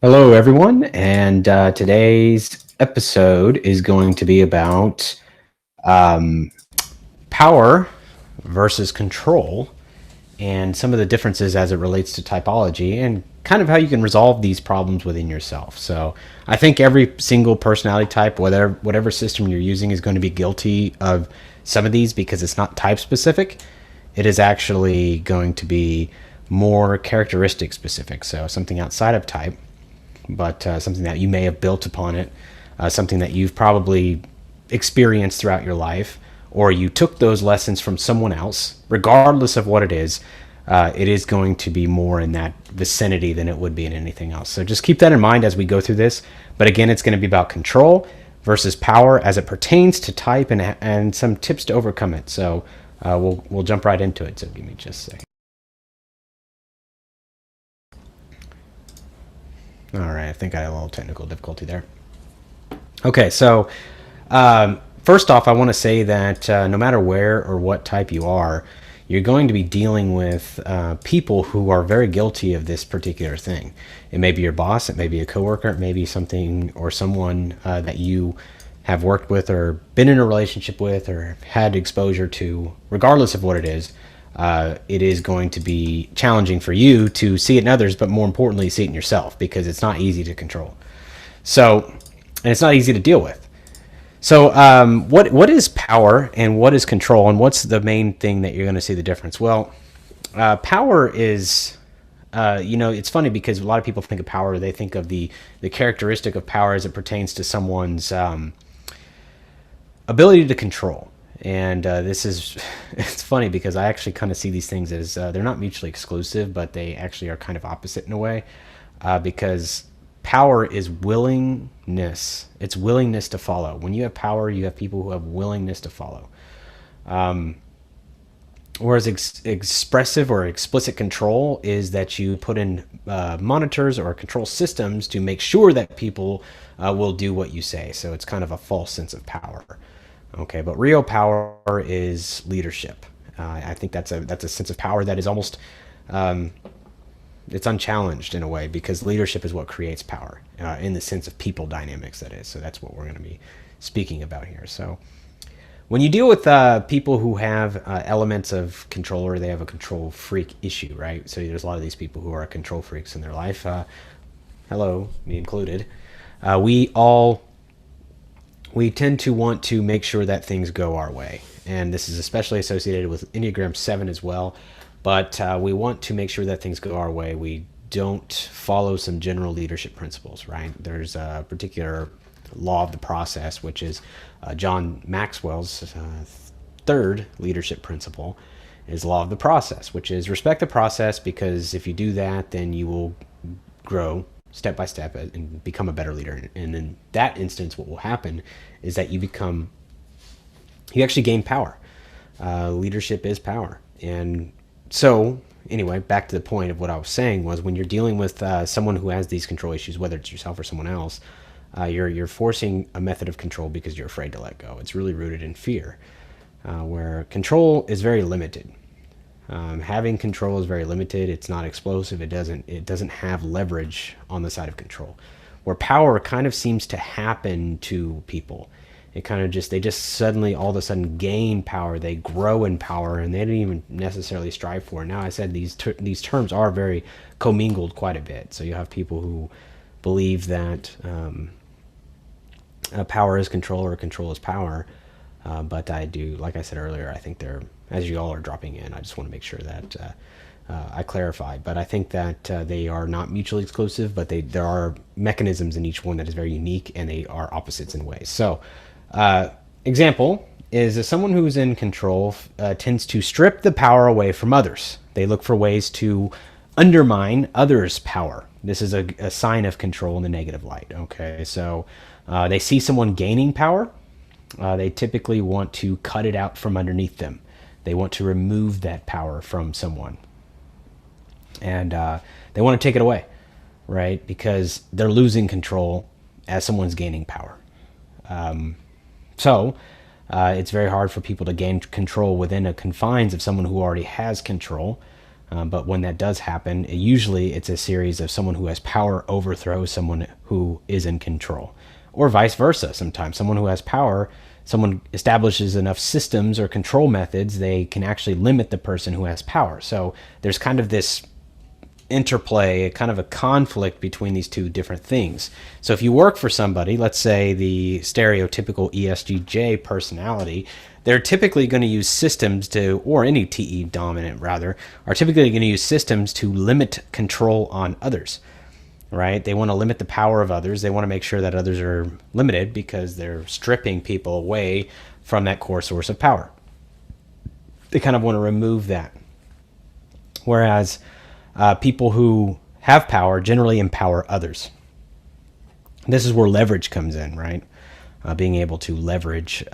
Hello, everyone, and today's episode is going to be about um, power versus control and some of the differences as it relates to typology and kind of how you can resolve these problems within yourself. So, I think every single personality type, whatever system you're using, is going to be guilty of some of these because it's not type specific. It is actually going to be more characteristic specific, so something outside of type, but something that you may have built upon it, something that you've probably experienced throughout your life, or you took those lessons from someone else. Regardless of what it is going to be more in that vicinity than it would be in anything else. So just keep that in mind as we go through this. But again, it's going to be about control versus power as it pertains to type, and some tips to overcome it. So we'll jump right into it. So give me just a second. All right, I think I had a little technical difficulty there. Okay, so first off, I want to say that no matter where or what type you are, you're going to be dealing with people who are very guilty of this particular thing. It may be your boss, it may be a coworker, it may be something or someone that you have worked with or been in a relationship with or had exposure to. Regardless of what it is going to be challenging for you to see it in others, but more importantly, see it in yourself, because it's not easy to control. So, and it's not easy to deal with. So, what is power and what is control, and what's the main thing that you're going to see the difference? Well, power is, it's funny because a lot of people think of power, they think of the characteristic of power as it pertains to someone's ability to control. And this is, it's funny because I actually kind of see these things as they're not mutually exclusive, but they actually are kind of opposite in a way, because power is willingness. It's willingness to follow. When you have power, you have people who have willingness to follow. Whereas expressive or explicit control is that you put in monitors or control systems to make sure that people will do what you say. So it's kind of a false sense of power. Okay, but real power is leadership. I think that's a sense of power that is almost it's unchallenged in a way, because leadership is what creates power in the sense of people dynamics, that is. So that's what we're going to be speaking about here. So when you deal with people who have elements of control, or they have a control freak issue, right? So there's a lot of these people who are control freaks in their life. Hello, me included. We tend to want to make sure that things go our way. And this is especially associated with Enneagram 7 as well. But we want to make sure that things go our way. We don't follow some general leadership principles, right? There's a particular law of the process, which is John Maxwell's third leadership principle, is law of the process, which is respect the process, because if you do that, then you will grow step by step and become a better leader. And in that instance, what will happen is that you actually gain power. Leadership is power. And so anyway, back to the point of what I was saying was, when you're dealing with someone who has these control issues, whether it's yourself or someone else, you're forcing a method of control because you're afraid to let go. It's really rooted in fear, where control is very limited. Having control is very limited. It's not explosive. It doesn't have leverage on the side of control. Where power kind of seems to happen to people. They just suddenly all of a sudden gain power. They grow in power, and they didn't even necessarily strive for it. Now, I said these terms are very commingled quite a bit. So you have people who believe that power is control or control is power. But I do, like I said earlier, I think they're, as you all are dropping in, I just want to make sure that I clarify. But I think that they are not mutually exclusive, but there are mechanisms in each one that is very unique, and they are opposites in ways. So, example is someone who's in control tends to strip the power away from others. They look for ways to undermine others' power. This is a sign of control in the negative light. Okay, so they see someone gaining power. They typically want to cut it out from underneath them. They want to remove that power from someone. And they want to take it away, right? Because they're losing control as someone's gaining power. So it's very hard for people to gain control within the confines of someone who already has control. But when that does happen, usually it's a series of someone who has power overthrows someone who is in control, or vice versa. Sometimes someone who has power, someone establishes enough systems or control methods, they can actually limit the person who has power. So there's kind of this interplay, kind of a conflict between these two different things. So if you work for somebody, let's say the stereotypical ESTJ personality, they're typically going to use systems to, or any TE dominant rather, are typically going to use systems to limit control on others, right? They want to limit the power of others. They want to make sure that others are limited because they're stripping people away from that core source of power. They kind of want to remove that. Whereas people who have power generally empower others. This is where leverage comes in, right? Being able to leverage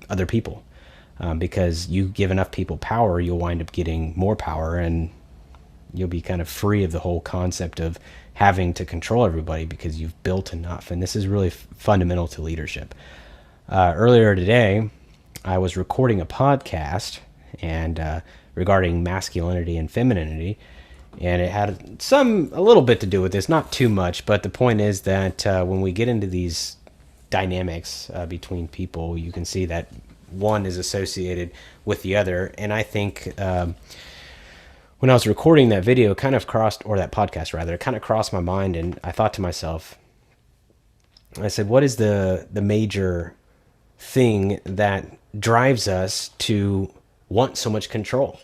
other people. Because you give enough people power, you'll wind up getting more power, and you'll be kind of free of the whole concept of having to control everybody because you've built enough. And this is really fundamental to leadership. Earlier today, I was recording a podcast and regarding masculinity and femininity, and it had a little bit to do with this, not too much, but the point is that when we get into these dynamics between people, you can see that one is associated with the other. And I think when I was recording that video, that podcast rather, it kind of crossed my mind, and I thought to myself, I said, what is the major thing that drives us to want so much control?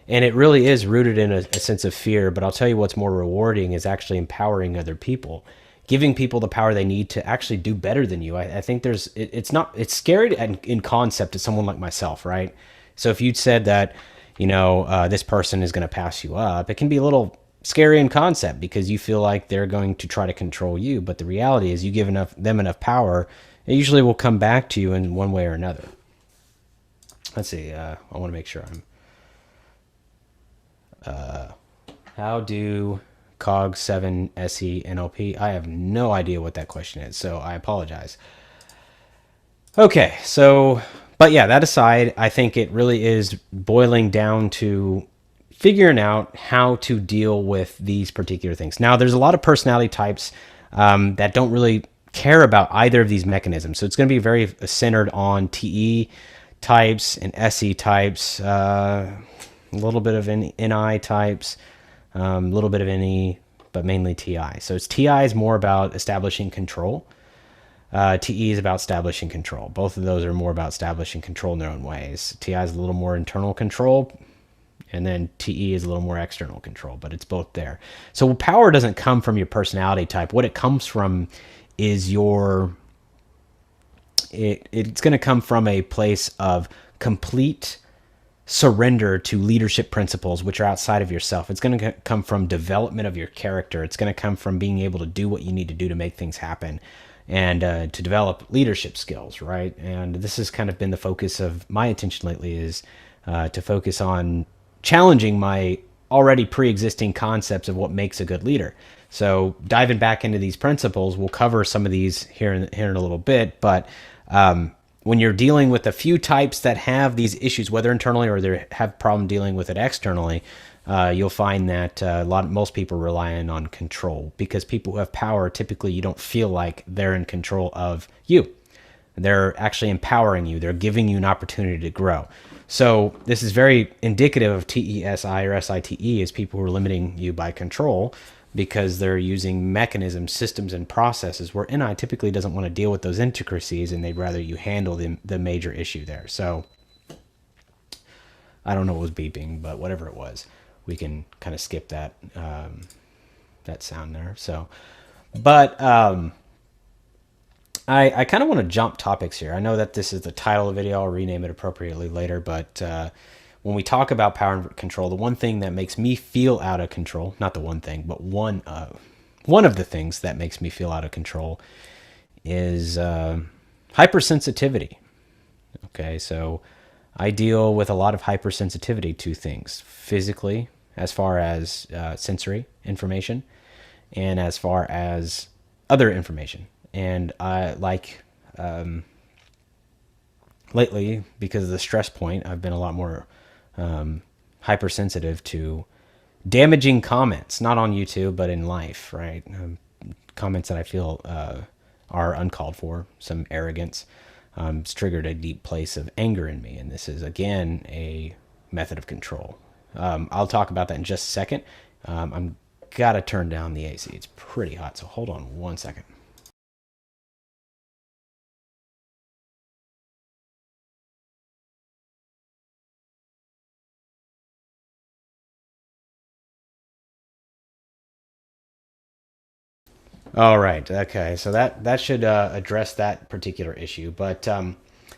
And it really is rooted in a sense of fear, but I'll tell you what's more rewarding is actually empowering other people, giving people the power they need to actually do better than you. I think it's scary in concept to someone like myself, right? So if you'd said that, this person is going to pass you up, it can be a little scary in concept because you feel like they're going to try to control you. But the reality is you give them enough power, it usually will come back to you in one way or another. Let's see. I want to make sure how do COG 7 SE NLP? I have no idea what that question is, so I apologize. Okay, but yeah, that aside, I think it really is boiling down to figuring out how to deal with these particular things. Now, there's a lot of personality types that don't really care about either of these mechanisms. So it's going to be very centered on TE types and SE types, a little bit of NI types, a little bit of NE, but mainly TI. So TI is more about establishing control. TE is about establishing control. Both of those are more about establishing control in their own ways. TI is a little more internal control, and then TE is a little more external control, but it's both there. So power doesn't come from your personality type. What it comes from is it's going to come from a place of complete surrender to leadership principles, which are outside of yourself. It's going to come from development of your character. It's going to come from being able to do what you need to do to make things happen and to develop leadership skills, right? And this has kind of been the focus of my attention lately, is to focus on challenging my already pre-existing concepts of what makes a good leader. So diving back into these principles, we'll cover some of these here in a little bit, but when you're dealing with a few types that have these issues, whether internally or they have problem dealing with it externally, you'll find that most people rely on control, because people who have power, typically you don't feel like they're in control of you. They're actually empowering you. They're giving you an opportunity to grow. So this is very indicative of TESI or SITE, is people who are limiting you by control because they're using mechanisms, systems, and processes where NI typically doesn't want to deal with those intricacies, and they'd rather you handle the major issue there. So I don't know what was beeping, but whatever it was, we can kind of skip that that sound there. So, but I kind of want to jump topics here. I know that this is the title of the video. I'll rename it appropriately later, but when we talk about power and control, the one thing that makes me feel out of control, not the one thing, but one of the things that makes me feel out of control is hypersensitivity. Okay, so I deal with a lot of hypersensitivity to things physically, as far as sensory information, and as far as other information. And I lately, because of the stress point, I've been a lot more hypersensitive to damaging comments, not on YouTube, but in life, right? Comments that I feel are uncalled for, some arrogance. It's triggered a deep place of anger in me. And this is, again, a method of control. I'll talk about that in just a second. I'm got to turn down the AC. It's pretty hot, so hold on one second. All right. Okay. So that should address that particular issue. But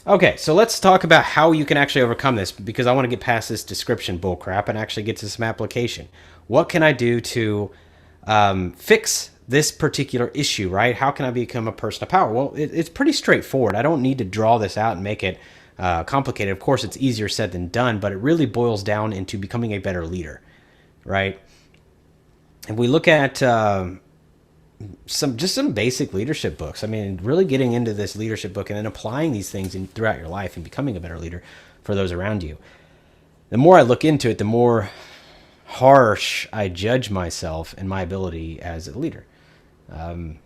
okay. So let's talk about how you can actually overcome this, because I want to get past this description bullcrap and actually get to some application. What can I do to fix this particular issue? Right? How can I become a person of power? Well, it's pretty straightforward. I don't need to draw this out and make it complicated. Of course, it's easier said than done, but it really boils down into becoming a better leader. Right? If we look at some basic leadership books. I mean, really getting into this leadership book and then applying these things throughout your life and becoming a better leader for those around you. The more I look into it, the more harsh I judge myself and my ability as a leader. A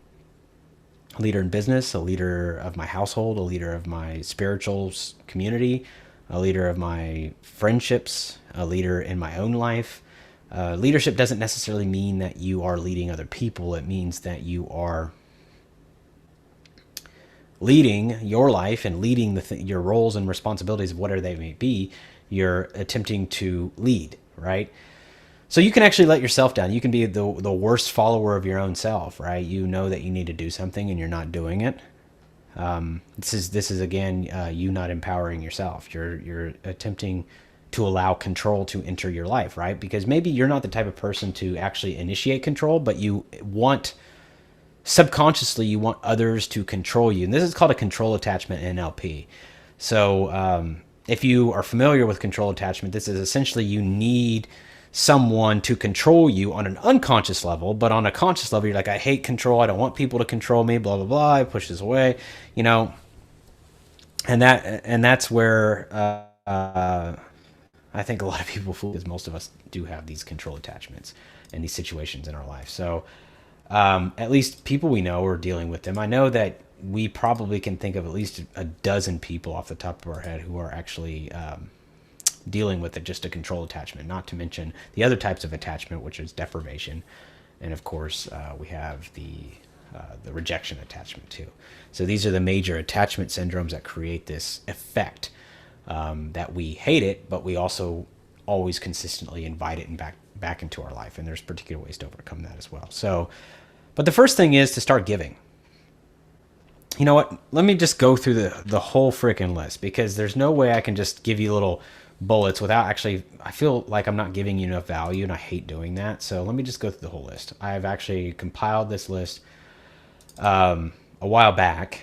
leader in business, a leader of my household, a leader of my spiritual community, a leader of my friendships, a leader in my own life. Leadership doesn't necessarily mean that you are leading other people. It means that you are leading your life and leading your roles and responsibilities, whatever they may be. You're attempting to lead, right? So you can actually let yourself down. You can be the worst follower of your own self, right? You know that you need to do something and you're not doing it. This is again you not empowering yourself. You're attempting to allow control to enter your life, right? Because maybe you're not the type of person to actually initiate control, but you want, subconsciously, you want others to control you. And this is called a control attachment in NLP. So if you are familiar with control attachment, this is essentially you need someone to control you on an unconscious level, but on a conscious level, you're like, I hate control. I don't want people to control me, blah, blah, blah. I push this away, and that's where, I think a lot of people fool, because most of us do have these control attachments and these situations in our life. So at least people we know are dealing with them. I know that we probably can think of at least a dozen people off the top of our head who are actually dealing with it, just a control attachment, not to mention the other types of attachment, which is deprivation. And of course, we have the rejection attachment too. So these are the major attachment syndromes that create this effect. That we hate it, but we also always consistently invite it and back into our life. And there's particular ways to overcome that as well. So, but the first thing is to start giving. You know what? Let me just go through the whole freaking list, because there's no way I can just give you little bullets without actually, I feel like I'm not giving you enough value, and I hate doing that. So let me just go through the whole list. I've actually compiled this list a while back,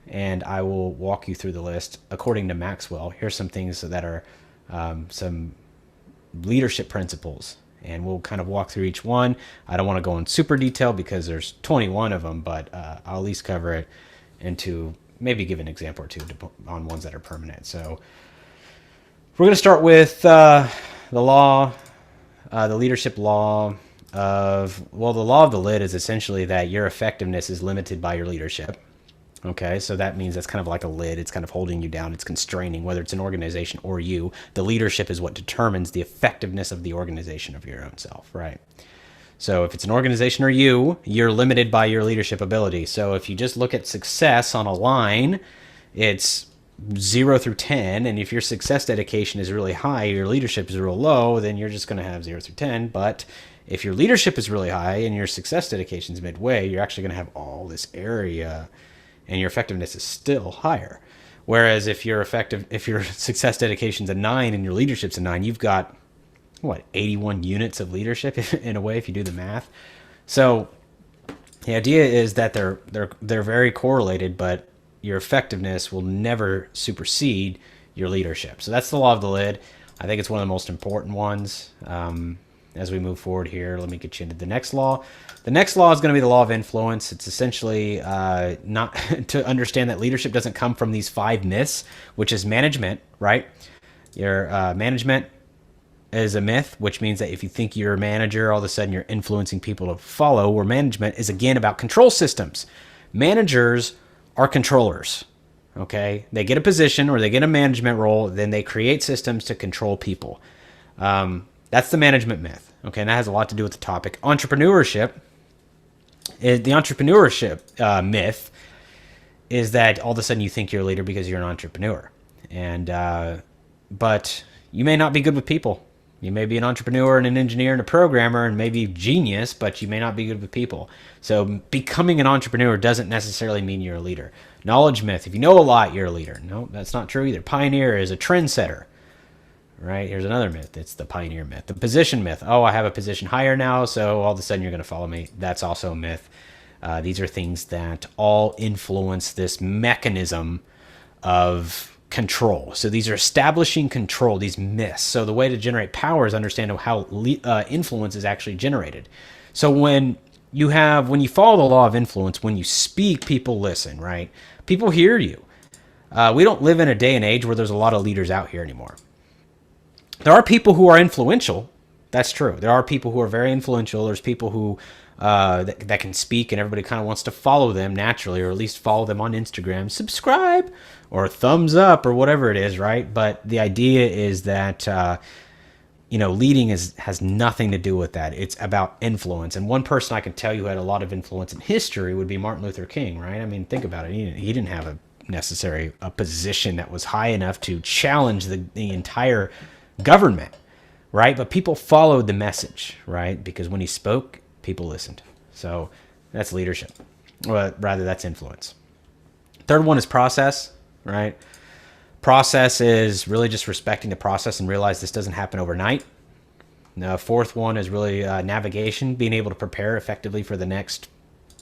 and I will walk you through the list according to Maxwell. Here's some things that are some leadership principles, and we'll kind of walk through each one. I don't want to go in super detail because there's 21 of them, but I'll at least cover it and to maybe give an example or two on ones that are permanent. So we're going to start with the law, the leadership law the law of the lid is essentially that your effectiveness is limited by your leadership. Okay, so that means that's kind of like a lid. It's kind of holding you down. It's constraining, whether it's an organization or you. The leadership is what determines the effectiveness of the organization of your own self, right? So if it's an organization or you're limited by your leadership ability. So if you just look at success on a line, it's 0 through 10. And if your success dedication is really high, your leadership is real low, then you're just going to have 0 through 10. But if your leadership is really high and your success dedication is midway, you're actually going to have all this area, and your effectiveness is still higher. Whereas if your success dedication's a 9 and your leadership's a 9, you've got 81 units of leadership in a way, if you do the math. So the idea is that they're very correlated, but your effectiveness will never supersede your leadership. So that's the law of the lid. I think it's one of the most important ones. As we move forward here, let me get you into the next law. The next law is going to be the law of influence. It's essentially not to understand that leadership doesn't come from these 5 myths, which is management, right? Your management, is a myth, which means that if you think you're a manager, all of a sudden you're influencing people to follow, where management is again about control systems. Managers are controllers. Okay, they get a position or they get a management role, then they create systems to control people. That's the management myth. Okay, and that has a lot to do with the topic. Entrepreneurship, myth is that all of a sudden you think you're a leader because you're an entrepreneur, and but you may not be good with people. You may be an entrepreneur and an engineer and a programmer and maybe genius, but you may not be good with people. So becoming an entrepreneur doesn't necessarily mean you're a leader. Knowledge myth. If you know a lot, you're a leader. No, that's not true either. Pioneer is a trendsetter. Right? Here's another myth. It's the pioneer myth. The position myth. Oh, I have a position higher now, so all of a sudden you're going to follow me. That's also a myth. These are things that all influence this mechanism of control. So these are establishing control, these myths. So the way to generate power is understand how influence is actually generated. So when you follow the law of influence, when you speak, people listen, right? People hear you. We don't live in a day and age where there's a lot of leaders out here anymore. There are people who are influential. That's true. There are people who are very influential. There's people who that can speak, and everybody kind of wants to follow them naturally, or at least follow them on Instagram, subscribe, or thumbs up, or whatever it is, right? But the idea is that leading has nothing to do with that. It's about influence. And one person I can tell you who had a lot of influence in history would be Martin Luther King, right? I mean, think about it. He didn't have a position that was high enough to challenge the entire government, right? But people followed the message, right? Because when he spoke, people listened. So that's leadership, or rather that's influence. Third one is process, right? Process is really just respecting the process and realize this doesn't happen overnight. The fourth one is really navigation, being able to prepare effectively for the next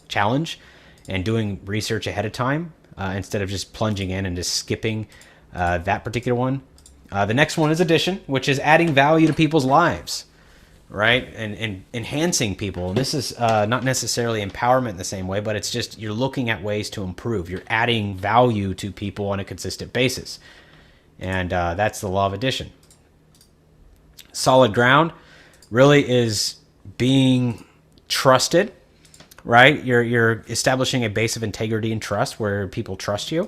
challenge and doing research ahead of time instead of just plunging in and just skipping that particular one. The next one is addition, which is adding value to people's lives, right? And enhancing people. And this is not necessarily empowerment in the same way, but it's just you're looking at ways to improve. You're adding value to people on a consistent basis. And that's the law of addition. Solid ground really is being trusted, right? You're establishing a base of integrity and trust where people trust you.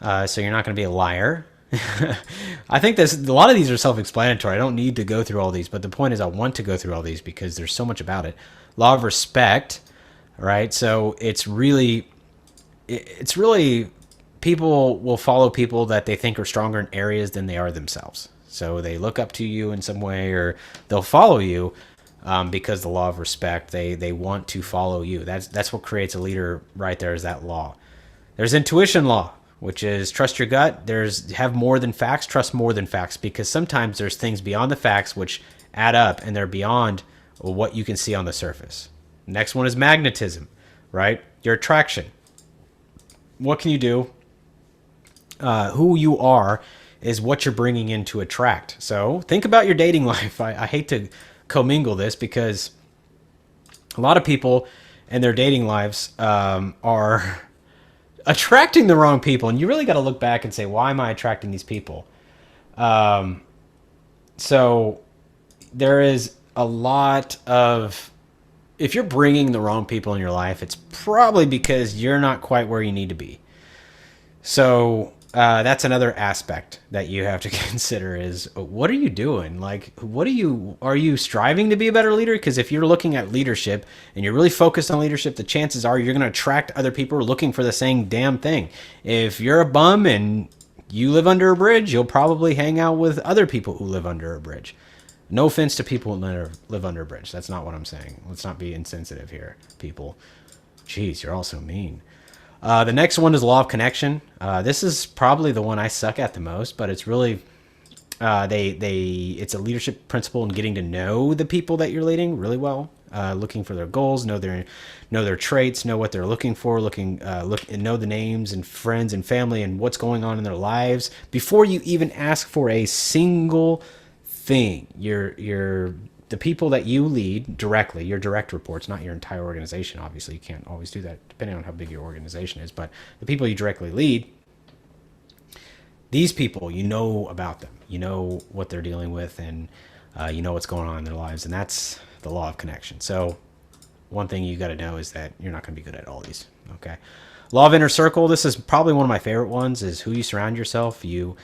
So you're not going to be a liar. I think a lot of these are self-explanatory. I don't need to go through all these, but the point is I want to go through all these because there's so much about it. Law of respect, right? So it's really people will follow people that they think are stronger in areas than they are themselves. So they look up to you in some way, or they'll follow you because the law of respect, they want to follow you. That's what creates a leader right there, is that law. There's intuition law, which is trust your gut. Have more than facts, trust more than facts, because sometimes there's things beyond the facts which add up and they're beyond what you can see on the surface. Next one is magnetism, right? Your attraction. What can you do? Who you are is what you're bringing in to attract. So think about your dating life. I hate to commingle this because a lot of people in their dating lives are attracting the wrong people, and you really got to look back and say, why am I attracting these people? So there is a lot of, if you're bringing the wrong people in your life, it's probably because you're not quite where you need to be. So that's another aspect that you have to consider is, what are you doing? Like, are you striving to be a better leader? Because if you're looking at leadership and you're really focused on leadership, the chances are you're going to attract other people who are looking for the same damn thing. If you're a bum and you live under a bridge, you'll probably hang out with other people who live under a bridge. No offense to people who live under a bridge. That's not what I'm saying. Let's not be insensitive here, people. Jeez, you're all so mean. The next one is law of connection. This is probably the one I suck at the most, but it's really it's a leadership principle in getting to know the people that you're leading really well, looking for their goals, know their traits, know what they're looking for, and know the names and friends and family and what's going on in their lives before you even ask for a single thing. The people that you lead directly, your direct reports, not your entire organization. Obviously, you can't always do that depending on how big your organization is, but the people you directly lead, these people, you know about them, you know what they're dealing with, and You know what's going on in their lives, and that's the law of connection. So one thing you got to know is that you're not going to be good at all these. Okay. Law of inner circle. This is probably one of my favorite ones. Is who you surround yourself. You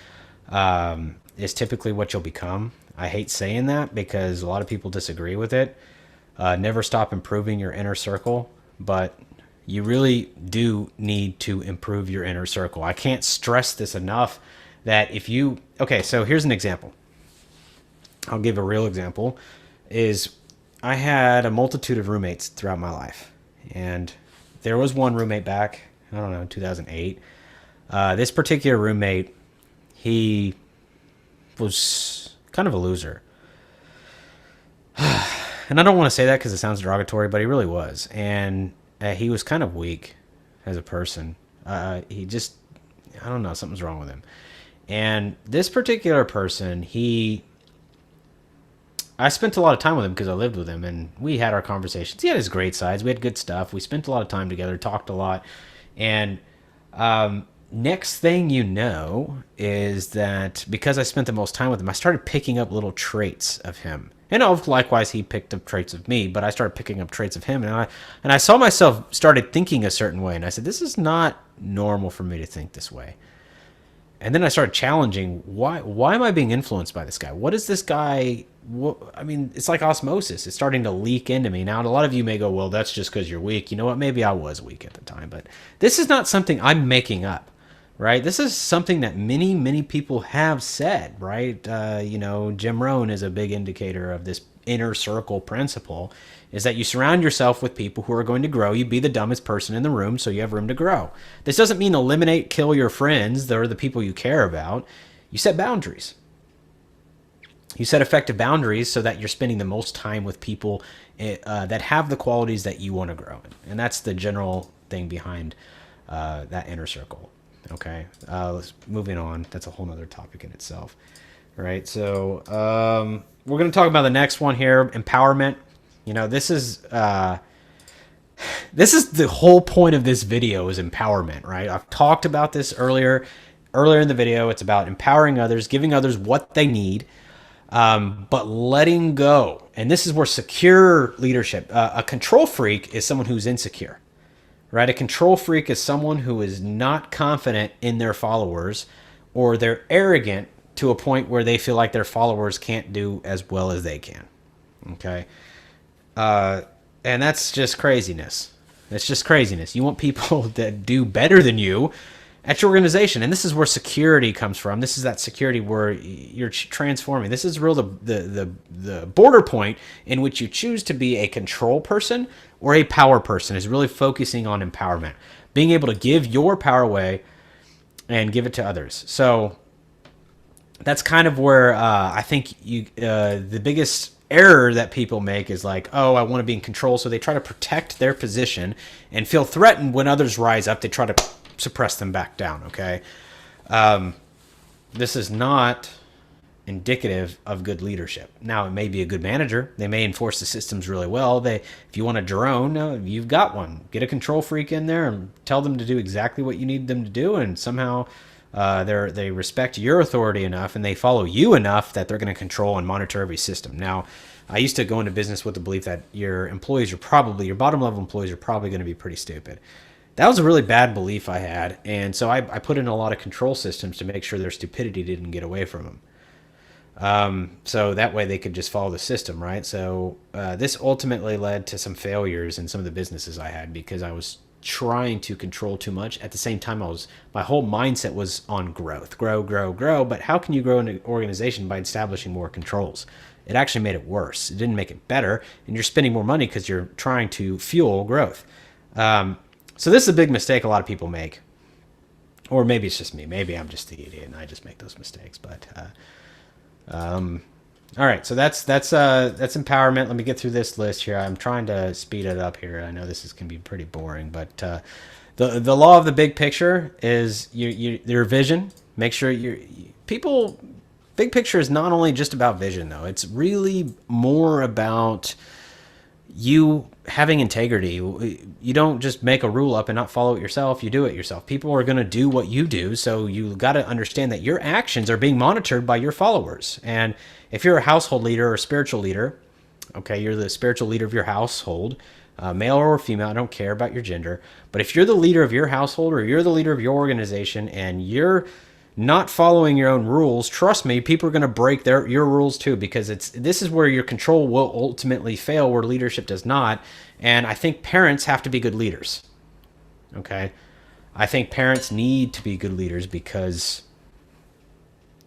is typically what you'll become. I hate saying that because a lot of people disagree with it. Never stop improving your inner circle, but you really do need to improve your inner circle. I can't stress this enough that if you, okay, so here's an example. I'll give a real example. Is I had a multitude of roommates throughout my life, and there was one roommate back, I don't know, 2008. This particular roommate, he was kind of a loser. And I don't want to say that because it sounds derogatory, but he really was. And he was kind of weak as a person. He just, I don't know, something's wrong with him. And this particular person, I spent a lot of time with him because I lived with him, and we had our conversations. He had his great sides. We had good stuff. We spent a lot of time together, talked a lot. And next thing you know is that because I spent the most time with him, I started picking up little traits of him. And likewise, he picked up traits of me, but I started picking up traits of him. And I saw myself started thinking a certain way. And I said, this is not normal for me to think this way. And then I started challenging, why am I being influenced by this guy? What is this guy? I mean, it's like osmosis. It's starting to leak into me. Now, a lot of you may go, well, that's just because you're weak. You know what? Maybe I was weak at the time. But this is not something I'm making up, right? This is something that many, many people have said, right? Jim Rohn is a big indicator of this inner circle principle, is that you surround yourself with people who are going to grow. You be the dumbest person in the room so you have room to grow. This doesn't mean eliminate, kill your friends. They're the people you care about. You set boundaries. You set effective boundaries so that you're spending the most time with people that have the qualities that you want to grow in. And that's the general thing behind that inner circle. Okay, moving on. That's a whole nother topic in itself. All right, so we're going to talk about the next one here, empowerment. You know, this is the whole point of this video is empowerment, right? I've talked about this earlier in the video. It's about empowering others, giving others what they need, but letting go. And this is where secure leadership, a control freak is someone who's insecure, right? A control freak is someone who is not confident in their followers, or they're arrogant to a point where they feel like their followers can't do as well as they can. Okay. And that's just craziness. That's just craziness. You want people that do better than you at your organization. And this is where security comes from. This is that security where you're transforming. This is real the border point in which you choose to be a control person or a power person, is really focusing on empowerment. Being able to give your power away and give it to others. So that's kind of where I think the biggest error that people make is like, oh, I want to be in control. So they try to protect their position and feel threatened when others rise up. They try to suppress them back down. Okay. This is not indicative of good leadership. Now, it may be a good manager. They may enforce the systems really well. If you want a drone, you've got one. Get a control freak in there and tell them to do exactly what you need them to do. And somehow they respect your authority enough and they follow you enough that they're going to control and monitor every system. Now, I used to go into business with the belief that your bottom level employees are probably going to be pretty stupid. That was a really bad belief I had. And so I put in a lot of control systems to make sure their stupidity didn't get away from them. So that way they could just follow the system, right? So this ultimately led to some failures in some of the businesses I had because I was trying to control too much. At the same time, my whole mindset was on growth, grow. But how can you grow an organization by establishing more controls? It actually made it worse. It didn't make it better, and you're spending more money because you're trying to fuel growth. So this is a big mistake a lot of people make, or maybe it's just me. Maybe I'm just the idiot and I just make those mistakes. But all right, so that's empowerment. Let me get through this list here. I'm trying to speed it up here. I know this can be pretty boring, but the law of the big picture is your vision. Make sure big picture is not only just about vision though. It's really more about you having integrity. You don't just make a rule up and not follow it yourself. You do it yourself. People are going to do what you do. So you got to understand that your actions are being monitored by your followers. And if you're a household leader or a spiritual leader, okay, you're the spiritual leader of your household, male or female, I don't care about your gender. But if you're the leader of your household or you're the leader of your organization and you're not following your own rules, trust me, people are going to break your rules too, because this is where your control will ultimately fail, where leadership does not. And I think parents have to be good leaders. Okay, I think parents need to be good leaders because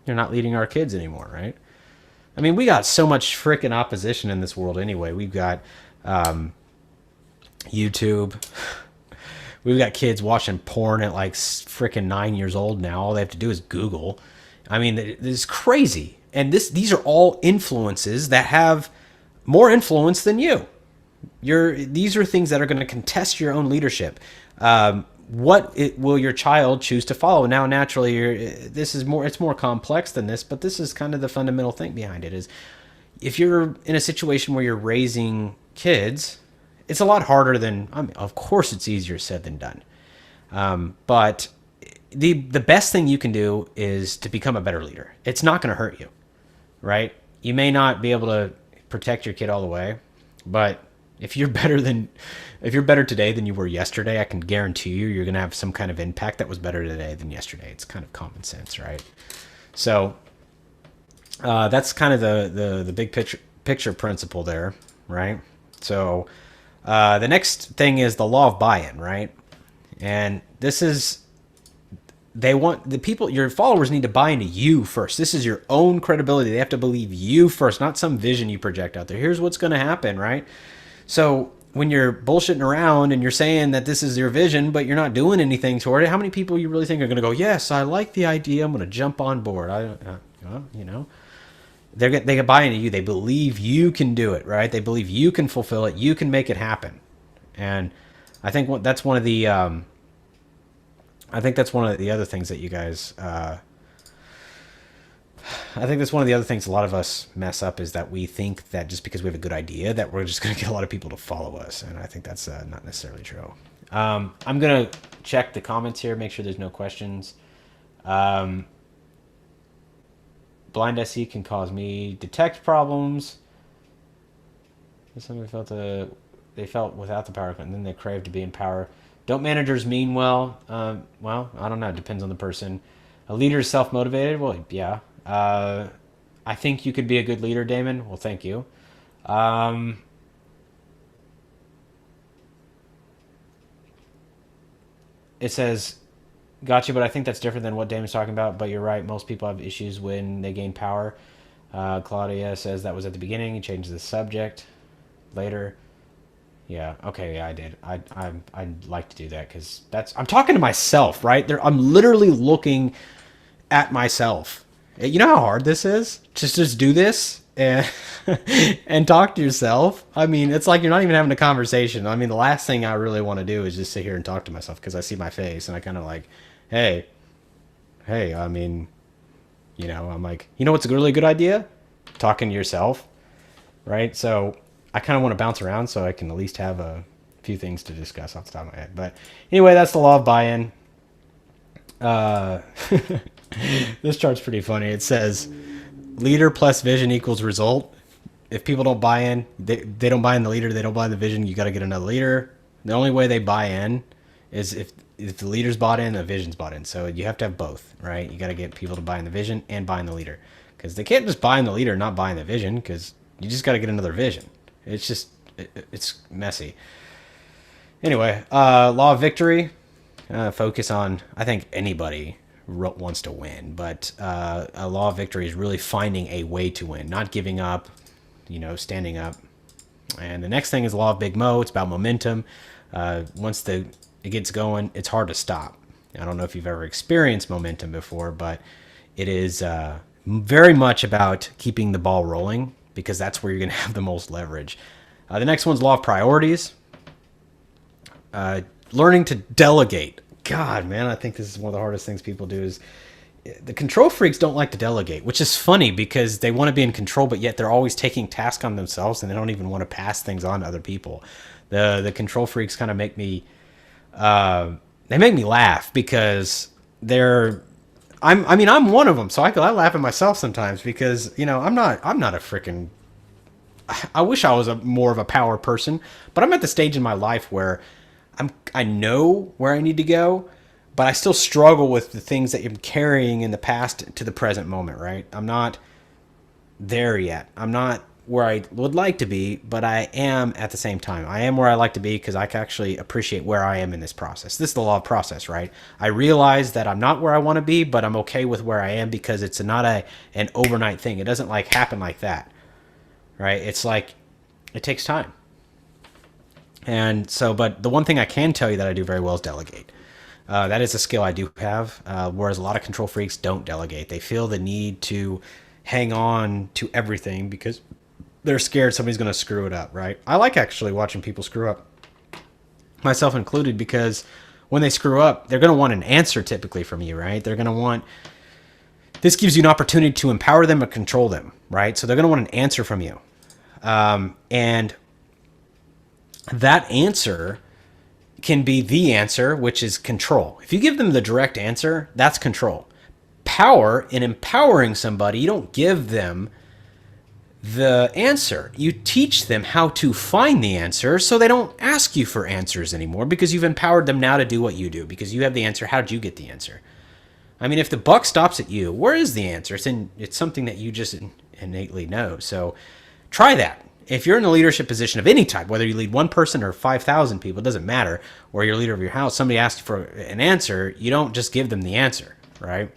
they're not leading our kids anymore, right? I mean, we got so much freaking opposition in this world anyway. We've got YouTube. We've got kids watching porn at like freaking 9 years old now. All they have to do is Google. I mean, this is crazy. And these are all influences that have more influence than you. These are things that are going to contest your own leadership. Will your child choose to follow? Now, naturally, it's more complex than this, but this is kind of the fundamental thing behind it. Is if you're in a situation where you're raising kids, it's a lot harder than, I mean, of course it's easier said than done. But the best thing you can do is to become a better leader. It's not going to hurt you, right? You may not be able to protect your kid all the way, but if you're better today than you were yesterday, I can guarantee you're going to have some kind of impact that was better today than yesterday. It's kind of common sense, right? So that's kind of the big picture principle there, right? So the next thing is the law of buy-in, right? And this is, your followers need to buy into you first. This is your own credibility. They have to believe you first, not some vision you project out there. Here's what's going to happen, right? So when you're bullshitting around and you're saying that this is your vision, but you're not doing anything toward it, how many people you really think are going to go, yes, I like the idea, I'm going to jump on board? They can buy into you. They believe you can do it, right? They believe you can fulfill it. You can make it happen. And I think that's one of the other things that you guys. I think that's one of the other things a lot of us mess up, is that we think that just because we have a good idea that we're just going to get a lot of people to follow us, and I think that's not necessarily true. I'm going to check the comments here, make sure there's no questions. Blind SE can cause me detect problems. Somebody they felt without the power, and then they crave to be in power. Don't managers mean well? Well, I don't know. It depends on the person. A leader is self-motivated? Well, yeah. I think you could be a good leader, Damon. Well, thank you. It says, gotcha, but I think that's different than what Damon's talking about. But you're right. Most people have issues when they gain power. Claudia says that was at the beginning. He changed the subject later. Yeah. Okay. Yeah, I did. I'd like to do that because I'm talking to myself, right? I'm literally looking at myself. You know how hard this is? Just do this and and talk to yourself. I mean, it's like you're not even having a conversation. I mean, the last thing I really want to do is just sit here and talk to myself because I see my face and I kind of like, hey, I mean, I'm like, what's a really good idea? Talking to yourself, right? So I kind of want to bounce around so I can at least have a few things to discuss off the top of my head. But anyway, that's the law of buy-in. This chart's pretty funny. It says leader plus vision equals result. If people don't buy in, they don't buy in the leader, they don't buy in the vision, you got to get another leader. The only way they buy in is if the leader's bought in, the vision's bought in. So you have to have both, right? You got to get people to buy in the vision and buy in the leader, because they can't just buy in the leader and not buy in the vision, because you just got to get another vision. It's just, it's messy. Anyway, law of victory. Focus on, I think anybody wants to win, but a law of victory is really finding a way to win, not giving up, standing up. And the next thing is the law of Big Mo. It's about momentum. Once it gets going, it's hard to stop. I don't know if you've ever experienced momentum before, but it is very much about keeping the ball rolling, because that's where you're going to have the most leverage. The next one's law of priorities. Learning to delegate. God, man, I think this is one of the hardest things people do, is the control freaks don't like to delegate, which is funny because they want to be in control, but yet they're always taking tasks on themselves and they don't even want to pass things on to other people. The control freaks kind of make me they make me laugh because I'm one of them, so I laugh at myself sometimes because I'm not a freaking. I wish I was more of a power person, but I'm at the stage in my life where I know where I need to go, but I still struggle with the things that I'm carrying in the past to the present moment, right? I'm not there yet. I'm not where I would like to be, but I am at the same time. I am where I like to be because I can actually appreciate where I am in this process. This is the law of process, right? I realize that I'm not where I want to be, but I'm okay with where I am because it's not an overnight thing. It doesn't happen like that, right? It's like it takes time. And so, but the one thing I can tell you that I do very well is delegate. That is a skill I do have, whereas a lot of control freaks don't delegate. They feel the need to hang on to everything because they're scared somebody's going to screw it up, right? I like actually watching people screw up, myself included, because when they screw up, they're going to want an answer typically from you, right? They're going to want, this gives you an opportunity to empower them or control them, right? So they're going to want an answer from you. And that answer can be the answer, which is control. If you give them the direct answer, that's control. Power, in empowering somebody, you don't give them the answer. You teach them how to find the answer so they don't ask you for answers anymore because you've empowered them now to do what you do because you have the answer. How did you get the answer? I mean, if the buck stops at you, where is the answer? It's something that you just innately know. So try that. If you're in a leadership position of any type, whether you lead one person or 5,000 people, it doesn't matter, or you're leader of your house, somebody asks you for an answer, you don't just give them the answer, right?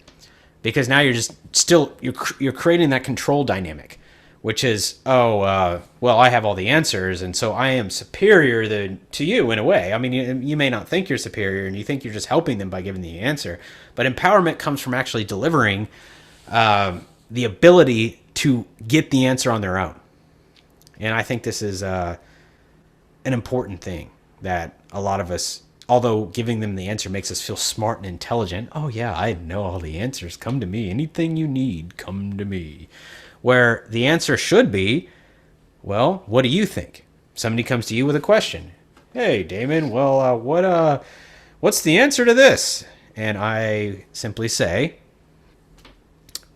Because now you're creating that control dynamic, which is, well, I have all the answers, and so I am superior to you in a way. I mean, you may not think you're superior, and you think you're just helping them by giving the answer, but empowerment comes from actually delivering the ability to get the answer on their own. And I think this is an important thing that a lot of us, although giving them the answer makes us feel smart and intelligent. Oh yeah, I know all the answers. Come to me. Anything you need, come to me. Where the answer should be, well, what do you think? Somebody comes to you with a question. Hey, Damon, well, what's the answer to this? And I simply say,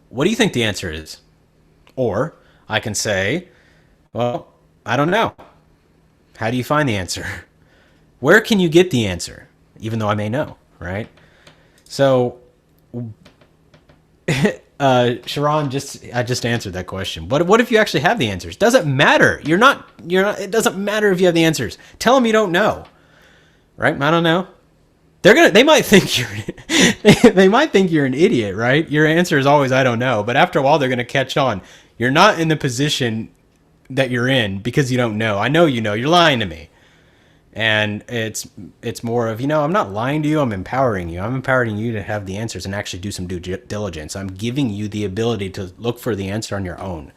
what do you think the answer is? Or I can say, well, I don't know. How do you find the answer? Where can you get the answer? Even though I may know, right? So, Sharon, I just answered that question. But what if you actually have the answers? Doesn't matter. You're not. It doesn't matter if you have the answers. Tell them you don't know, right? I don't know. They might think they might think you're an idiot, right? Your answer is always I don't know. But after a while, they're gonna catch on. You're not in the position that you're in because you don't know. I know you know. You're lying to me. And it's more of, I'm not lying to you. I'm empowering you. I'm empowering you to have the answers and actually do some due diligence. I'm giving you the ability to look for the answer on your own.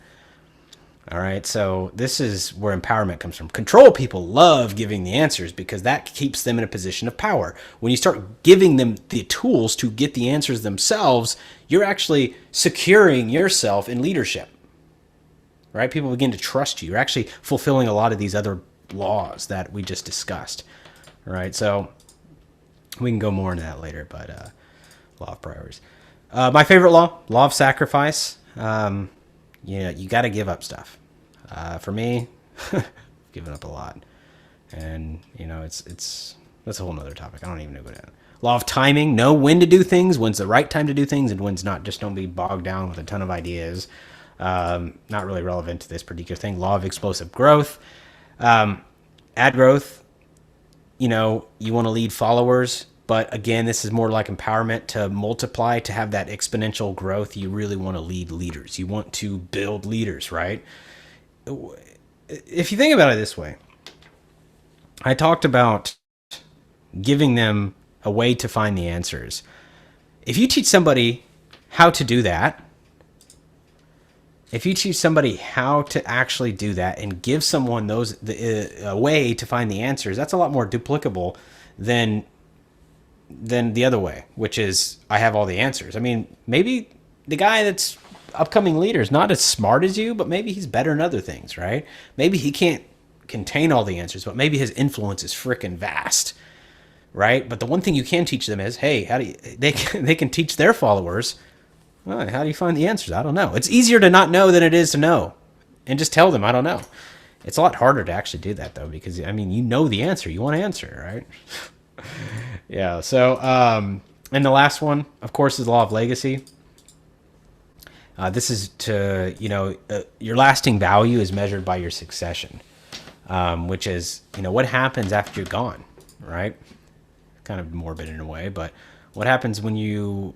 All right. So this is where empowerment comes from. Control people love giving the answers because that keeps them in a position of power. When you start giving them the tools to get the answers themselves, you're actually securing yourself in leadership. Right? People begin to trust you. You're actually fulfilling a lot of these other laws that we just discussed. Right? So we can go more into that later, but law of priorities. My favorite law of sacrifice. You got to give up stuff. For me, I've given up a lot. And, it's that's a whole nother topic. I don't even know what that. Law of timing. Know when to do things, when's the right time to do things, and when's not. Just don't be bogged down with a ton of ideas. Not really relevant to this particular thing. Law of explosive growth. Add growth. You want to lead followers, but again, this is more like empowerment to multiply, to have that exponential growth. You really want to lead leaders. You want to build leaders, right? If you think about it this way, I talked about giving them a way to find the answers. If you teach somebody how to do that, if you teach somebody how to actually do that and give someone a way to find the answers, that's a lot more duplicable than than the other way, which is I have all the answers. I mean, maybe the guy that's upcoming leader is not as smart as you, but maybe he's better in other things, right? Maybe he can't contain all the answers, but maybe his influence is freaking vast, right? But the one thing you can teach them is, hey, how do you, they can teach their followers, well, how do you find the answers? I don't know. It's easier to not know than it is to know, and just tell them I don't know. It's a lot harder to actually do that though, because I mean, you know the answer, you want to answer, right? Yeah. So, and the last one, of course, is the law of legacy. This is to, your lasting value is measured by your succession, which is, what happens after you're gone, right? Kind of morbid in a way, but what happens when you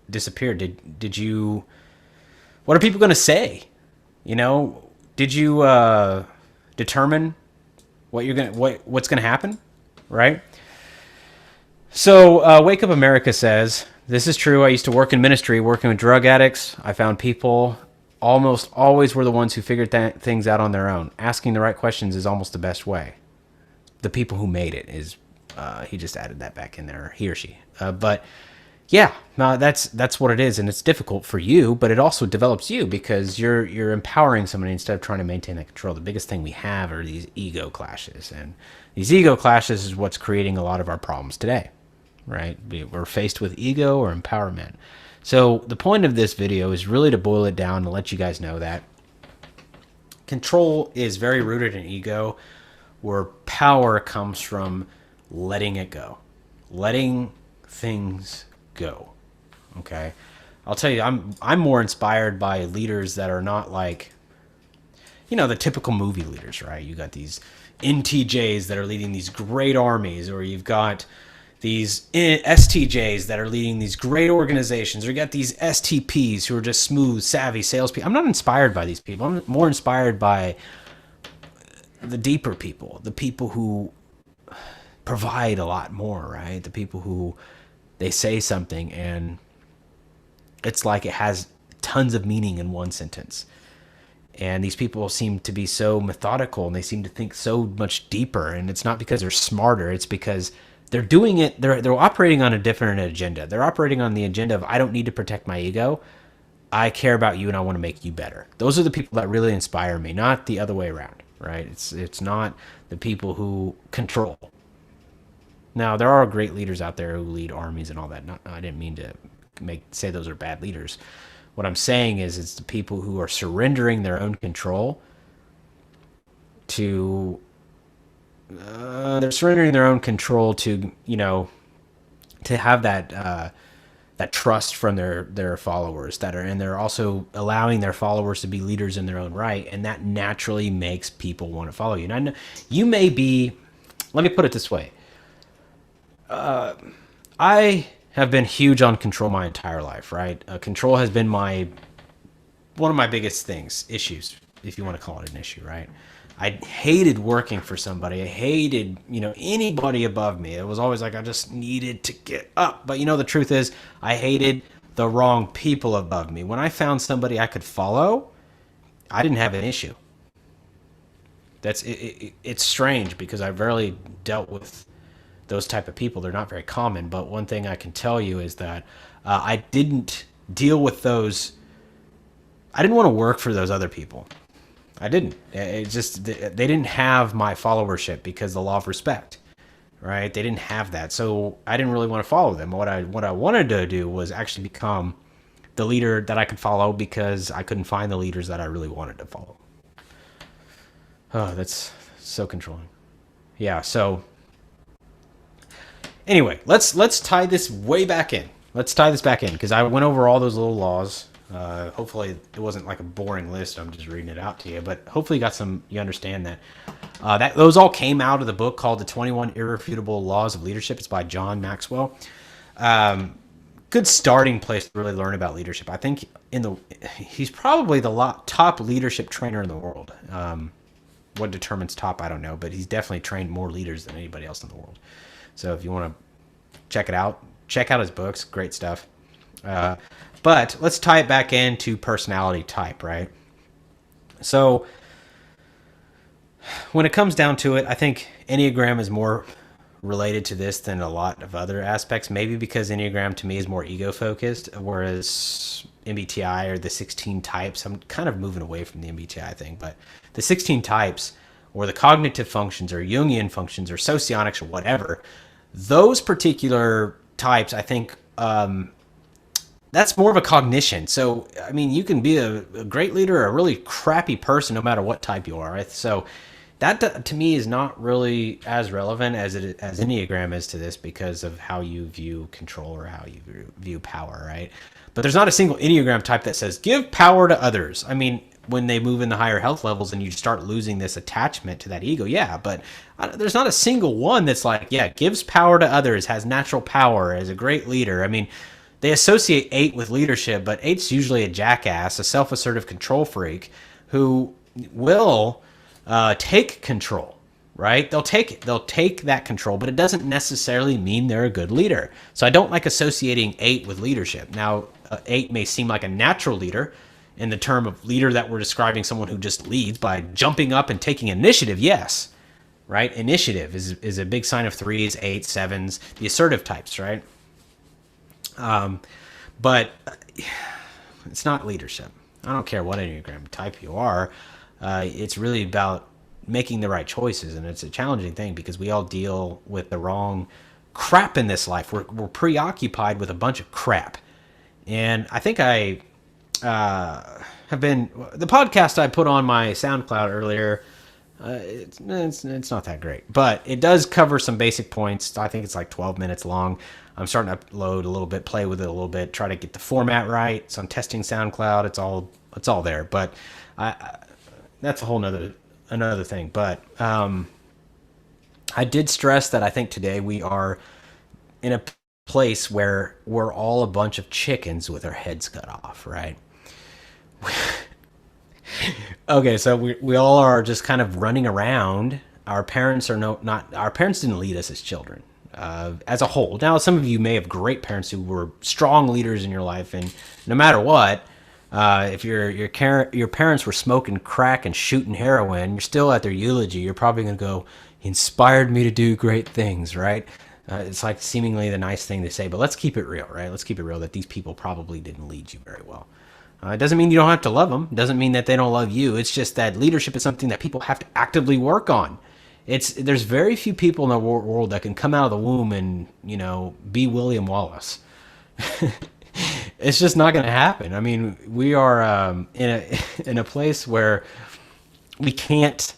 disappear? Did you, what are people going to say? Did you determine what's going to happen, right? So Wake Up America says, this is true. I used to work in ministry, working with drug addicts. I found people almost always were the ones who figured things out on their own. Asking the right questions is almost the best way. The people who made it is, he just added that back in there, he or she. But yeah, no, that's what it is, and it's difficult for you, but it also develops you because you're empowering somebody instead of trying to maintain that control. The biggest thing we have are these ego clashes, and these ego clashes is what's creating a lot of our problems today. Right? We're faced with ego or empowerment. So the point of this video is really to boil it down and let you guys know that control is very rooted in ego, where power comes from letting it go, letting things go. Okay. I'll tell you, I'm more inspired by leaders that are not like, the typical movie leaders, right? You got these NTJs that are leading these great armies, or you've got these STJs that are leading these great organizations, or you got these STPs who are just smooth, savvy salespeople. I'm not inspired by these people. I'm more inspired by the deeper people, the people who provide a lot more, right? The people who they say something and it's like it has tons of meaning in one sentence. And these people seem to be so methodical and they seem to think so much deeper. And it's not because they're smarter. It's because they're doing it. They're operating on a different agenda. They're operating on the agenda of, I don't need to protect my ego. I care about you and I want to make you better. Those are the people that really inspire me, not the other way around, right? It's not the people who control. Now, there are great leaders out there who lead armies and all that. I didn't mean to say those are bad leaders. What I'm saying is it's the people who are surrendering their own control to they're surrendering their own control to to have that trust from their followers and they're also allowing their followers to be leaders in their own right, and that naturally makes people want to follow you. And I know you may be, let me put it this way, I have been huge on control my entire life, right? Control has been one of my biggest issues, if you want to call it an issue, right? I hated working for somebody. I hated, anybody above me. It was always like I just needed to get up. But the truth is, I hated the wrong people above me. When I found somebody I could follow, I didn't have an issue. It's strange because I rarely dealt with those type of people. They're not very common. But one thing I can tell you is that I didn't deal with those. I didn't want to work for those other people. I didn't. It just, they didn't have my followership because the law of respect, right? They didn't have that. So I didn't really want to follow them. What I wanted to do was actually become the leader that I could follow because I couldn't find the leaders that I really wanted to follow. Oh, that's so controlling. Yeah. So anyway, let's tie this way back in. Let's tie this back in because I went over all those little laws. Hopefully it wasn't like a boring list. I'm just reading it out to you, but hopefully you understand that, those all came out of the book called The 21 Irrefutable Laws of Leadership. It's by John Maxwell. Good starting place to really learn about leadership. I think he's probably the top leadership trainer in the world. What determines top, I don't know, but he's definitely trained more leaders than anybody else in the world. So if you want to check it out, check out his books. Great stuff. But let's tie it back into personality type, right? So when it comes down to it, I think Enneagram is more related to this than a lot of other aspects. Maybe because Enneagram to me is more ego focused, whereas MBTI or the 16 types, I'm kind of moving away from the MBTI thing, but the 16 types or the cognitive functions or Jungian functions or Socionics or whatever, those particular types, I think, that's more of a cognition. So, I mean, you can be a great leader or a really crappy person no matter what type you are, right? So that to me is not really as relevant as Enneagram is to this because of how you view control or how you view power, right? But there's not a single Enneagram type that says give power to others. I mean, when they move in the higher health levels and you start losing this attachment to that ego, yeah, but there's not a single one that's like, yeah, gives power to others, has natural power, is a great leader. I mean, they associate 8 with leadership, but 8's usually a jackass, a self-assertive control freak who will take control, right? They'll take that control, but it doesn't necessarily mean they're a good leader. So I don't like associating 8 with leadership. Now, 8 may seem like a natural leader in the term of leader that we're describing someone who just leads by jumping up and taking initiative, yes, right? Initiative is a big sign of 3s, 8s, 7s, the assertive types, right? But it's not leadership. I don't care what Enneagram type you are. It's really about making the right choices, and it's a challenging thing because we all deal with the wrong crap in this life. We're preoccupied with a bunch of crap, and I think I have been the podcast I put on my SoundCloud earlier. It's not that great, but it does cover some basic points. I think it's like 12 minutes long. I'm starting to upload a little bit, play with it a little bit, try to get the format right. So I'm testing SoundCloud. It's all there, but that's a whole another thing. But I did stress that I think today we are in a place where we're all a bunch of chickens with our heads cut off, right? Okay, so we all are just kind of running around. Our parents are not our parents didn't lead us as children, as a whole. Now, some of you may have great parents who were strong leaders in your life, and no matter what, if your parents were smoking crack and shooting heroin, you're still at their eulogy. You're probably going to go, "He inspired me to do great things," right? It's like seemingly the nice thing to say, but let's keep it real, right? Let's keep it real that these people probably didn't lead you very well. It doesn't mean you don't have to love them. It doesn't mean that they don't love you. It's just that leadership is something that people have to actively work on. There's very few people in the world that can come out of the womb and, be William Wallace. It's just not going to happen. I mean, we are in a place where we can't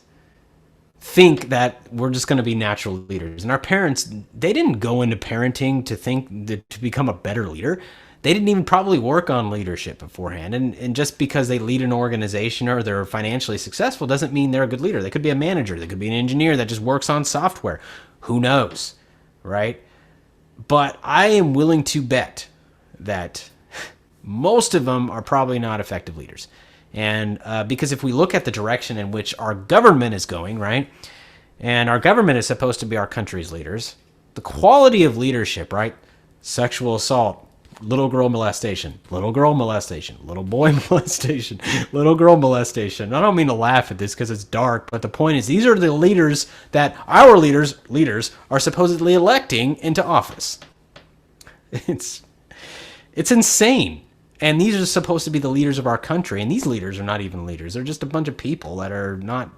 think that we're just going to be natural leaders. And our parents, they didn't go into parenting to think to become a better leader. They didn't even probably work on leadership beforehand. And just because they lead an organization or they're financially successful doesn't mean they're a good leader. They could be a manager. They could be an engineer that just works on software. Who knows, right? But I am willing to bet that most of them are probably not effective leaders. And because if we look at the direction in which our government is going, right, and our government is supposed to be our country's leaders, the quality of leadership, right, sexual assault, little girl molestation, little girl molestation, little boy molestation, little girl molestation. I don't mean to laugh at this because it's dark, but the point is these are the leaders that our leaders are supposedly electing into office. It's insane. And these are supposed to be the leaders of our country, and these leaders are not even leaders. They're just a bunch of people that are not.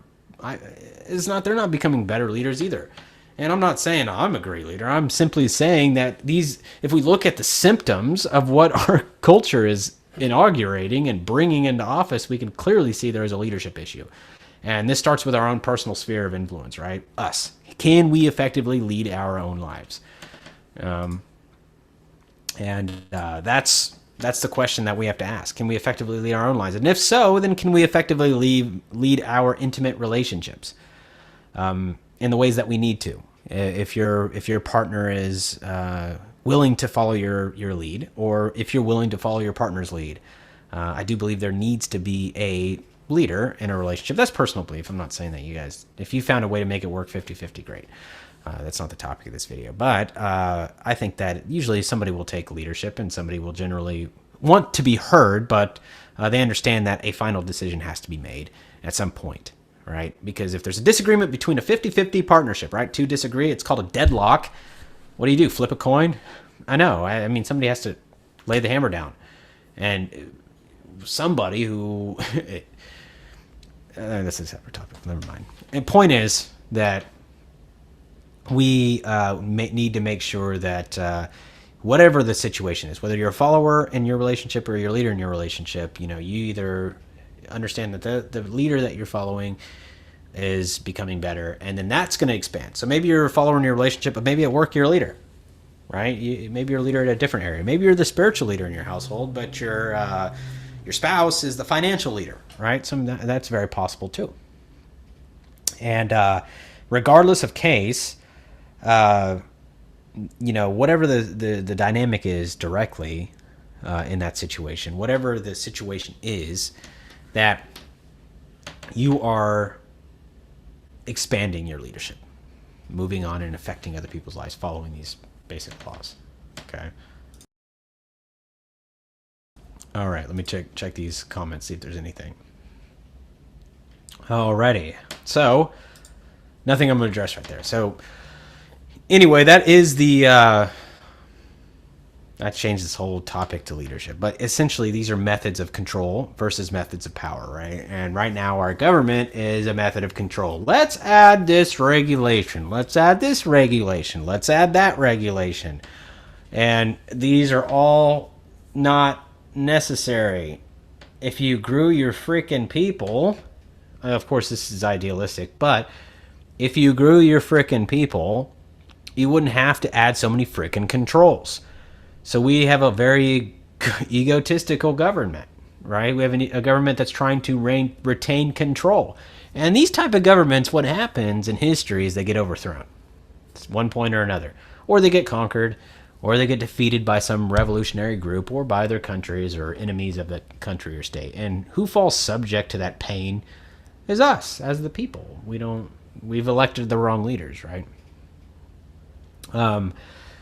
They're not becoming better leaders either. And I'm not saying I'm a great leader. I'm simply saying that if we look at the symptoms of what our culture is inaugurating and bringing into office, we can clearly see there is a leadership issue. And this starts with our own personal sphere of influence, right? Us. Can we effectively lead our own lives? That's the question that we have to ask. Can we effectively lead our own lives? And if so, then can we effectively lead our intimate relationships in the ways that we need to? If your partner is willing to follow your lead, or if you're willing to follow your partner's lead, I do believe there needs to be a leader in a relationship. That's personal belief. I'm not saying that you guys, if you found a way to make it work 50-50, great. That's not the topic of this video. But I think that usually somebody will take leadership and somebody will generally want to be heard, but they understand that a final decision has to be made at some point, right? Because if there's a disagreement between a 50-50 partnership, right? Two disagree, it's called a deadlock. What do? Flip a coin? I know. I mean, somebody has to lay the hammer down. And somebody who... this is a separate topic. Never mind. And point is that we need to make sure that whatever the situation is, whether you're a follower in your relationship or you're a leader in your relationship, you either understand that the leader that you're following is becoming better, and then that's going to expand. So maybe you're a follower in your relationship, but maybe at work you're a leader, right? Maybe you're a leader at a different area. Maybe you're the spiritual leader in your household, but your spouse is the financial leader, right? That's very possible too. And regardless of case, whatever the dynamic is directly in that situation, whatever the situation is, that you are expanding your leadership, moving on and affecting other people's lives, following these basic laws. Okay. All right, let me check these comments, see if there's anything. Alrighty. So, nothing I'm going to address right there. So, anyway, that is the... that changed this whole topic to leadership. But essentially, these are methods of control versus methods of power, right? And right now, our government is a method of control. Let's add this regulation. Let's add this regulation. Let's add that regulation. And these are all not necessary. If you grew your freaking people, of course, this is idealistic, but if you grew your freaking people, you wouldn't have to add so many freaking controls. So we have a very egotistical government, right? We have a government that's trying to retain control. And these type of governments, what happens in history is they get overthrown. It's one point or another. Or they get conquered, or they get defeated by some revolutionary group, or by their countries or enemies of that country or state. And who falls subject to that pain is us, as the people. We've elected the wrong leaders, right?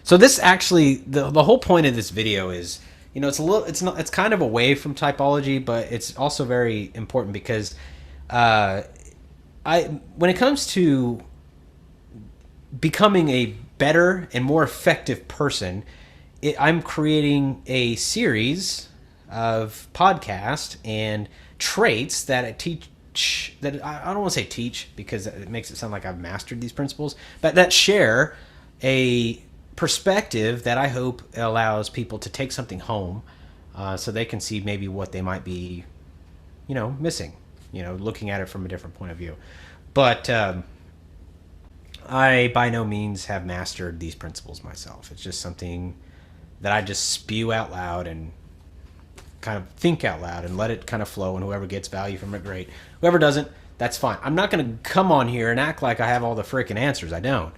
So this actually, the whole point of this video is, it's kind of away from typology, but it's also very important because when it comes to becoming a better and more effective person, I'm creating a series of podcasts and traits that I teach. That I don't want to say teach because it makes it sound like I've mastered these principles, but that share a perspective that I hope allows people to take something home, so they can see maybe what they might be, missing, looking at it from a different point of view. But I by no means have mastered these principles myself. It's just something that I just spew out loud and kind of think out loud and let it kind of flow, and whoever gets value from it, great. Whoever doesn't, that's fine. I'm not going to come on here and act like I have all the freaking answers. I don't.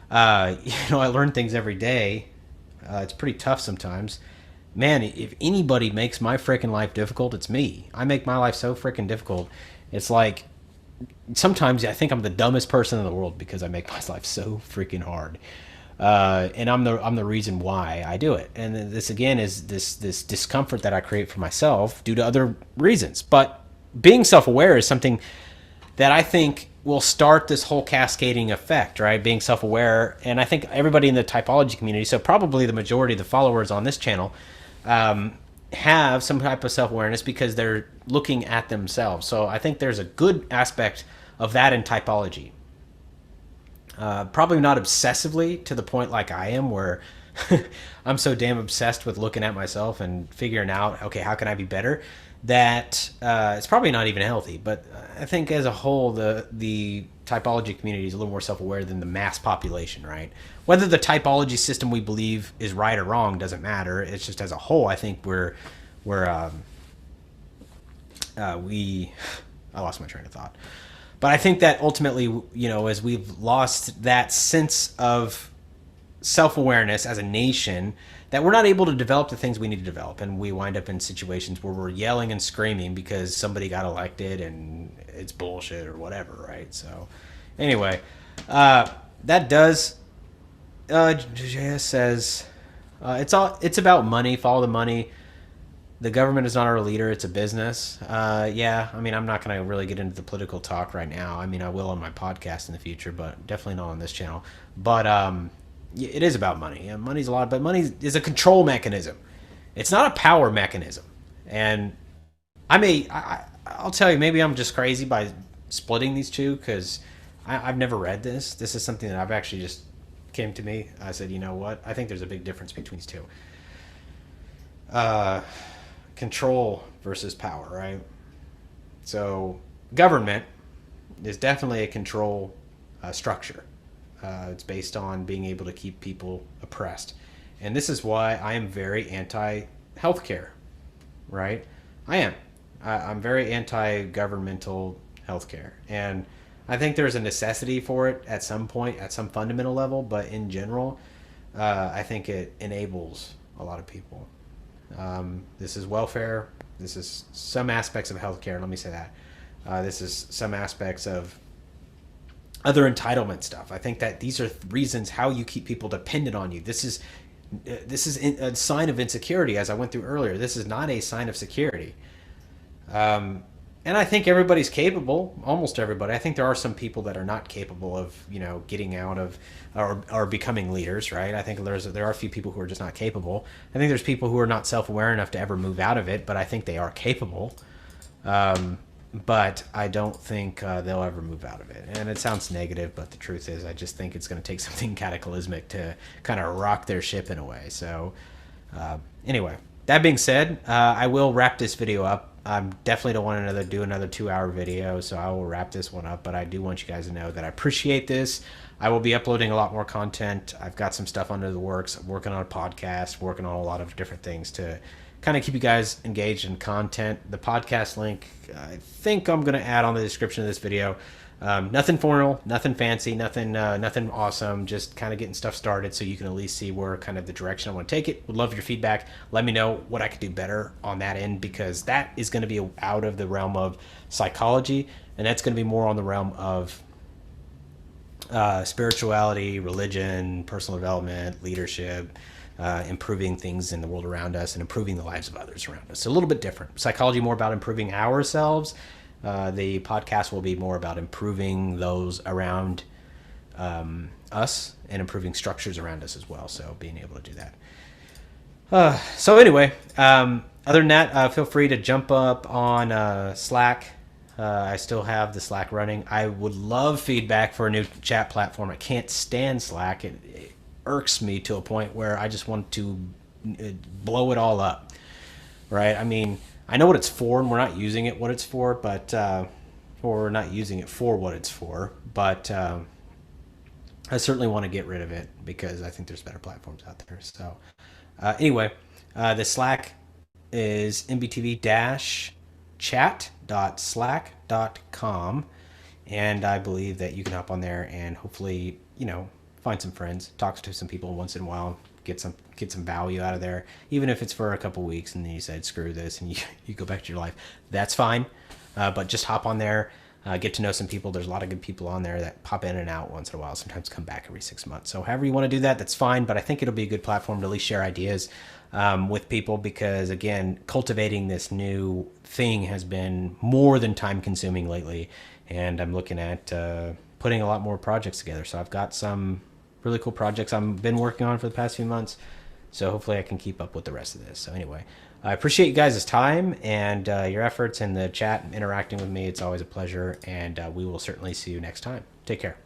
I learn things every day. It's pretty tough sometimes. Man, if anybody makes my freaking life difficult, it's me. I make my life so freaking difficult. It's like sometimes I think I'm the dumbest person in the world because I make my life so freaking hard. And I'm the reason why I do it. And this again is this discomfort that I create for myself due to other reasons. But being self-aware is something that I think will start this whole cascading effect, right? Being self-aware. And I think everybody in the typology community, so probably the majority of the followers on this channel, have some type of self-awareness because they're looking at themselves. So I think there's a good aspect of that in typology. Probably not obsessively to the point like I am, where I'm so damn obsessed with looking at myself and figuring out, okay, how can I be better? That it's probably not even healthy. But I think as a whole, the typology community is a little more self-aware than the mass population, right? Whether the typology system we believe is right or wrong doesn't matter. It's just as a whole, I think I lost my train of thought. But I think that ultimately, as we've lost that sense of self-awareness as a nation, that we're not able to develop the things we need to develop. And we wind up in situations where we're yelling and screaming because somebody got elected and it's bullshit or whatever, right? So anyway, that does, JS says, it's about money, follow the money. The government is not our leader; it's a business. Yeah, I mean, I'm not going to really get into the political talk right now. I mean, I will on my podcast in the future, but definitely not on this channel. But it is about money. Yeah, money's a lot, but money is a control mechanism. It's not a power mechanism. And I'll tell you, maybe I'm just crazy by splitting these two because I've never read this. This is something that I've actually just came to me. I said, you know what? I think there's a big difference between these two. Control versus power, right? So government is definitely a control structure. It's based on being able to keep people oppressed. And this is why I am very anti-healthcare, right? I am. I'm very anti-governmental healthcare. And I think there's a necessity for it at some point, at some fundamental level, but in general, I think it enables a lot of people. This is welfare. This is some aspects of healthcare. Let me say that. This is some aspects of other entitlement stuff. I think that these are reasons how you keep people dependent on you. This is a sign of insecurity, as I went through earlier. This is not a sign of security. And I think everybody's capable, almost everybody. I think there are some people that are not capable of, getting out of or becoming leaders, right? I think there are a few people who are just not capable. I think there's people who are not self-aware enough to ever move out of it, but I think they are capable. But I don't think they'll ever move out of it. And it sounds negative, but the truth is I just think it's going to take something cataclysmic to kind of rock their ship in a way. So anyway, that being said, I will wrap this video up. I definitely don't want to do another 2-hour video, so I will wrap this one up. But I do want you guys to know that I appreciate this. I will be uploading a lot more content. I've got some stuff under the works. I'm working on a podcast, working on a lot of different things to kind of keep you guys engaged in content. The podcast link, I think I'm going to add on the description of this video. Nothing formal, nothing fancy, nothing awesome. Just kind of getting stuff started so you can at least see where kind of the direction I want to take it. Would love your feedback. Let me know what I could do better on that end, because that is going to be out of the realm of psychology, and that's going to be more on the realm of spirituality, religion, personal development, leadership, improving things in the world around us and improving the lives of others around us. So a little bit different. Psychology more about improving ourselves. The podcast will be more about improving those around us and improving structures around us as well. So being able to do that. So anyway, other than that, feel free to jump up on Slack. I still have the Slack running. I would love feedback for a new chat platform. I can't stand Slack. It irks me to a point where I just want to blow it all up, right? I mean, I know what it's for, and we're not using it what it's for, but or we're not using it for what it's for. But I certainly want to get rid of it because I think there's better platforms out there. So anyway, the Slack is mbtv-chat.slack.com, and I believe that you can hop on there and hopefully find some friends, talk to some people once in a while, get some value out of there, even if it's for a couple weeks and then you said screw this and you go back to your life. That's fine, but just hop on there, get to know some people. There's a lot of good people on there that pop in and out once in a while, sometimes come back every 6 months. So however you want to do that, that's fine, but I think it'll be a good platform to at least share ideas with people, because again, cultivating this new thing has been more than time consuming lately, and I'm looking at putting a lot more projects together. So I've got some really cool projects I've been working on for the past few months. So hopefully I can keep up with the rest of this. So anyway, I appreciate you guys' time and your efforts in the chat and interacting with me. It's always a pleasure, and we will certainly see you next time. Take care.